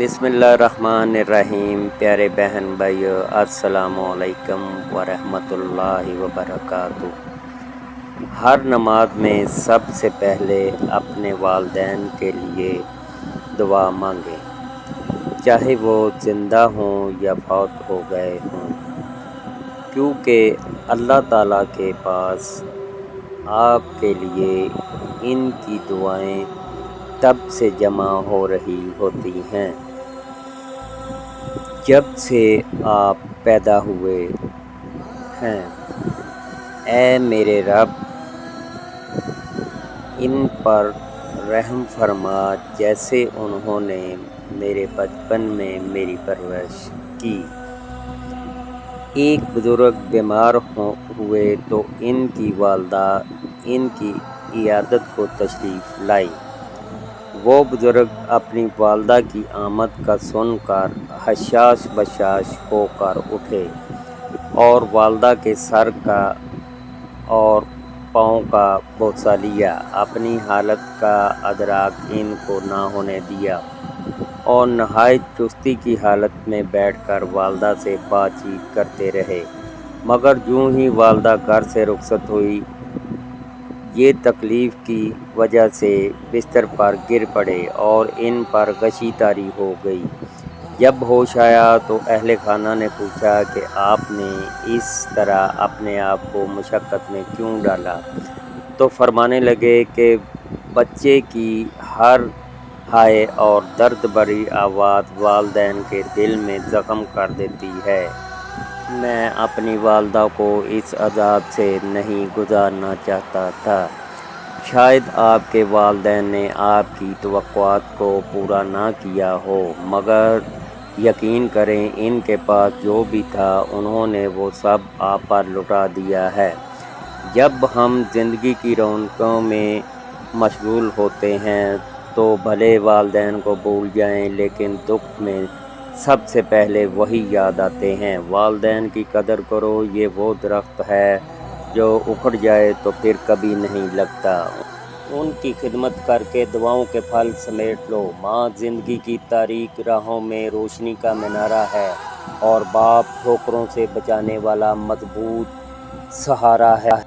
बिस्मिल्लाहिर्रहमानिर्रहीम। प्यारे बहन भाइयों, अस्सलामु अलैकुम वरहमतुल्लाहि वबरकातुहू। हर नमाज में सबसे पहले अपने वालिदैन के लिए दुआ मांगें, चाहे वो ज़िंदा हों या फौत हो गए हों, क्योंकि अल्लाह ताला के पास आपके लिए इनकी दुआएं तब से जमा हो रही होती हैं जब से आप पैदा हुए हैं। ऐ मेरे रब, इन पर रहम फरमा जैसे उन्होंने मेरे बचपन में मेरी परवरिश की। एक बुज़ुर्ग बीमार हुए तो इनकी वालिदा इनकी इयादत को तशरीफ़ लाई। वो बुज़ुर्ग अपनी वालिदा की आमद का सुनकर हशाश बशाश होकर उठे और वालिदा के सर का और पाँव का बोसा लिया। अपनी हालत का अदराक इनको ना होने दिया और नहायत चुस्ती की हालत में बैठकर वालिदा से बातचीत करते रहे, मगर यूं ही वालिदा घर से रुखसत हुई, ये तकलीफ़ की वजह से बिस्तर पर गिर पड़े और इन पर गशी तारी हो गई। जब होश आया तो अहले खाना ने पूछा कि आपने इस तरह अपने आप को मुशक्क़त में क्यों डाला, तो फरमाने लगे कि बच्चे की हर हाय और दर्द भरी आवाज़ वालिदैन के दिल में ज़ख्म कर देती है। मैं अपनी वालिदा को इस अज़ाब से नहीं गुजारना चाहता था। शायद आपके वालिदैन ने आपकी तवक्कुआत को पूरा ना किया हो, मगर यकीन करें इनके पास जो भी था उन्होंने वो सब आप पर लुटा दिया है। जब हम ज़िंदगी की रौनकों में मशगूल होते हैं तो भले वालिदैन को भूल जाएं, लेकिन दुख में सबसे पहले वही याद आते हैं। वालिदैन की कदर करो, ये वो दरख्त है जो उखड़ जाए तो फिर कभी नहीं लगता। उनकी खिदमत करके दुआओं के फल समेट लो। माँ ज़िंदगी की तारीक राहों में रोशनी का मीनारा है और बाप ठोकरों से बचाने वाला मजबूत सहारा है।